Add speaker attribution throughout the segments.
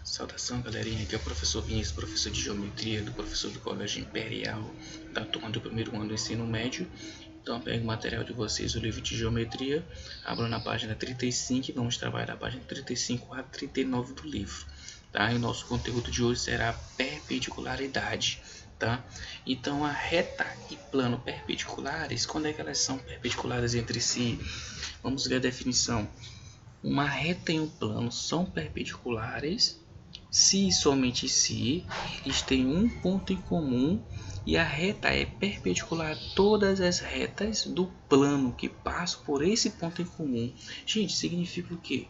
Speaker 1: Saudação, galerinha, aqui é o professor Vinícius, professor de Geometria, professor do Colégio Imperial, da turma do primeiro ano do ensino médio. Então, pego o material de vocês, o livro de Geometria, abro na página 35 e vamos trabalhar da página 35 a 39 do livro. Tá? E o nosso conteúdo de hoje será perpendicularidade. Tá? Então, a reta e plano perpendiculares, quando é que elas são perpendiculares entre si? Vamos ver a definição. Uma reta e um plano são perpendiculares se e somente se eles têm um ponto em comum e a reta é perpendicular a todas as retas do plano que passam por esse ponto em comum. Gente, significa o quê?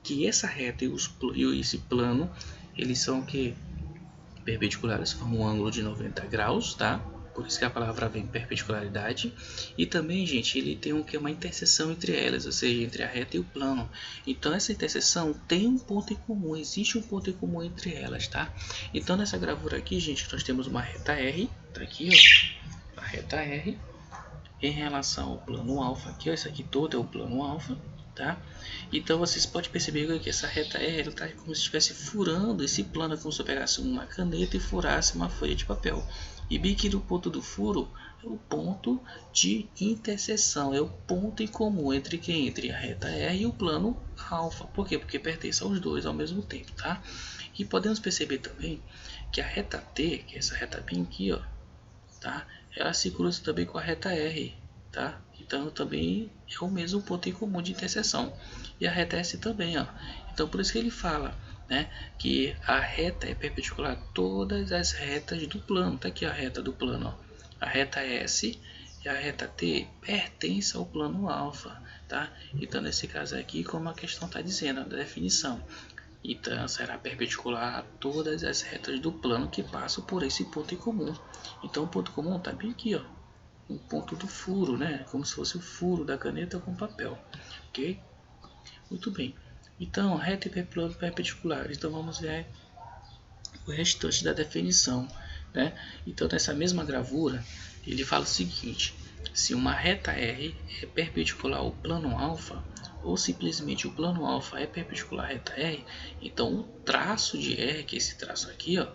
Speaker 1: Que essa reta e esse plano, eles são o quê? Perpendiculares, formam um ângulo de 90 graus, tá? Por isso que a palavra vem perpendicularidade. E também, gente, ele tem uma interseção entre elas, ou seja, entre a reta e o plano. Então, essa interseção tem um ponto em comum, existe um ponto em comum entre elas, tá? Então, nessa gravura aqui, gente, nós temos uma reta R, tá aqui, ó, a reta R, em relação ao plano alfa, aqui, ó, isso aqui todo é o plano alfa, tá? Então, vocês podem perceber que essa reta R está como se estivesse furando esse plano, como se eu pegasse uma caneta e furasse uma folha de papel. E bem que do ponto do furo é o ponto de interseção, é o ponto em comum entre quem? Entre a reta R e o plano alfa. Por quê? Porque pertence aos dois ao mesmo tempo, tá? E podemos perceber também que a reta T, que é essa reta bem aqui, ó, tá? Ela se cruza também com a reta R, tá? Então também é o mesmo ponto em comum de interseção. E a reta S também, ó. Então por isso que ele fala, né, que a reta é perpendicular a todas as retas do plano. Tá aqui a reta do plano, ó. A reta S e a reta T pertence ao plano alfa, tá? Então nesse caso aqui, como a questão está dizendo, a definição, então será perpendicular a todas as retas do plano que passam por esse ponto em comum. Então o ponto comum está bem aqui, ó, o ponto do furo, né? Como se fosse o furo da caneta com papel, ok? Muito bem. Então, reta e plano perpendiculares. Então, vamos ver o restante da definição, né? Então, nessa mesma gravura, ele fala o seguinte: se uma reta R é perpendicular ao plano alfa, ou simplesmente o plano alfa é perpendicular à reta R, então o traço de R, que é esse traço aqui, ó,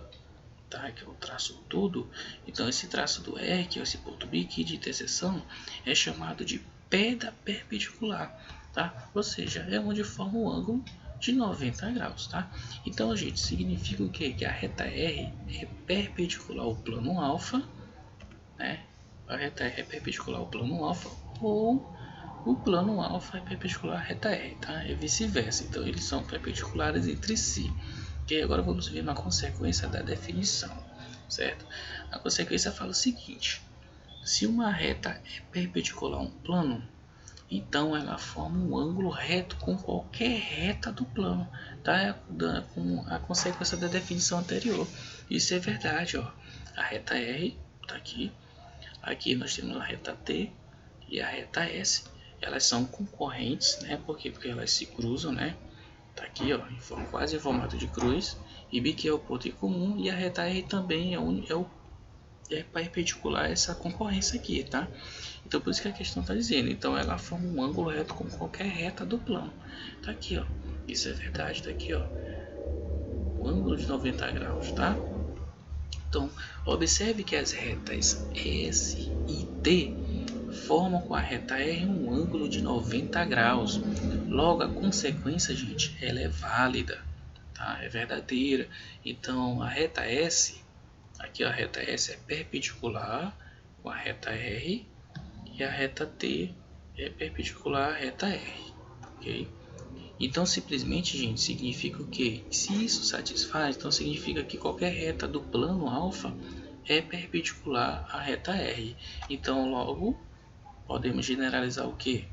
Speaker 1: tá? Que é o traço todo, então esse traço do R, que é esse ponto B aqui de interseção, é chamado de pé da perpendicular. Tá? Ou seja, é onde forma o ângulo de 90 graus. Tá? Então, gente, significa o quê? Que a reta R é perpendicular ao plano alfa, né? A reta R é perpendicular ao plano alfa, ou o plano alfa é perpendicular à reta R, tá? E vice-versa. Então, eles são perpendiculares entre si. E agora vamos ver uma consequência da definição, certo? A consequência fala o seguinte: se uma reta é perpendicular a um plano, então ela forma um ângulo reto com qualquer reta do plano, tá? Com a consequência da definição anterior. Isso é verdade, ó. A reta R tá aqui. Aqui nós temos a reta T e a reta S. Elas são concorrentes, né? Por quê? Porque elas se cruzam, né? Tá aqui, ó, quase em formato de cruz. E B que é o ponto em comum, e a reta R também é perpendicular a essa concorrência aqui, tá? Então por isso que a questão está dizendo, então ela forma um ângulo reto com qualquer reta do plano. Tá aqui, ó, isso é verdade, tá aqui, ó, o ângulo de 90 graus, tá? Então observe que as retas S e T formam com a reta R um ângulo de 90 graus. Logo a consequência, gente, ela é válida, tá? É verdadeira. Então a reta S, aqui a reta S é perpendicular com a reta R e a reta T é perpendicular à reta R, ok? Então simplesmente, gente, significa o quê? Se isso satisfaz, então significa que qualquer reta do plano alfa é perpendicular à reta R. Então logo podemos generalizar o quê?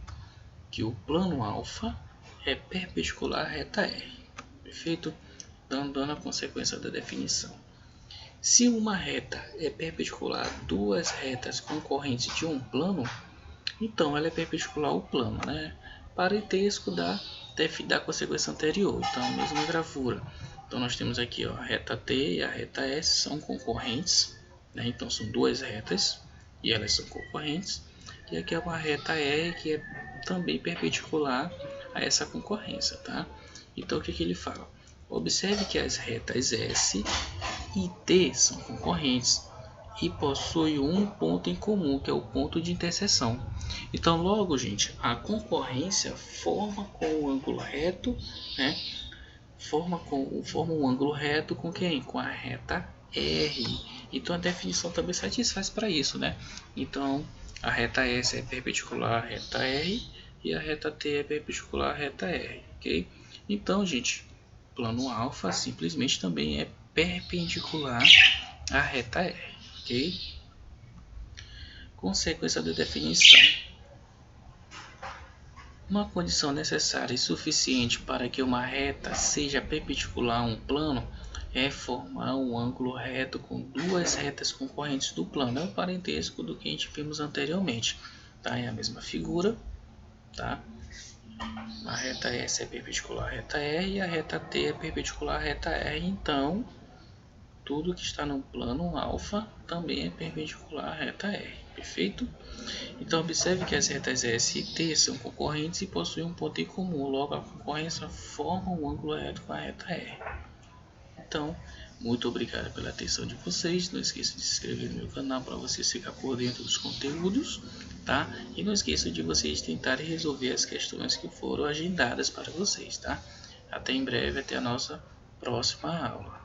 Speaker 1: Que o plano alfa é perpendicular à reta R, perfeito? Dando a consequência da definição. Se uma reta é perpendicular a duas retas concorrentes de um plano, então ela é perpendicular ao plano, né? Parentesco da consequência anterior. Então, a mesma gravura. Então, nós temos aqui, ó, a reta T e a reta S são concorrentes, né? Então, são duas retas e elas são concorrentes. E aqui é uma reta R que é também perpendicular a essa concorrência, tá? Então, o que ele fala? Observe que as retas S e T são concorrentes e possuem um ponto em comum, que é o ponto de interseção. Então, logo, gente, a concorrência forma com o ângulo reto, né? Forma um ângulo reto com quem? Com a reta R. Então, a definição também satisfaz para isso, né? Então, a reta S é perpendicular à reta R e a reta T é perpendicular à reta R, ok? Então, gente, plano alfa simplesmente também é perpendicular à reta R, ok? Consequência da definição. Uma condição necessária e suficiente para que uma reta seja perpendicular a um plano é formar um ângulo reto com duas retas concorrentes do plano. É o parentesco do que a gente vimos anteriormente. Tá? É a mesma figura. Tá? A reta S é perpendicular à reta R e a reta T é perpendicular à reta R. Então, tudo que está no plano alfa também é perpendicular à reta R. Perfeito? Então, observe que as retas S e T são concorrentes e possuem um ponto em comum. Logo, a concorrência forma um ângulo reto com a reta R. Então, muito obrigado pela atenção de vocês. Não esqueça de se inscrever no meu canal para vocês ficar por dentro dos conteúdos, tá? E não esqueça de vocês tentarem resolver as questões que foram agendadas para vocês, tá? Até em breve, até a nossa próxima aula.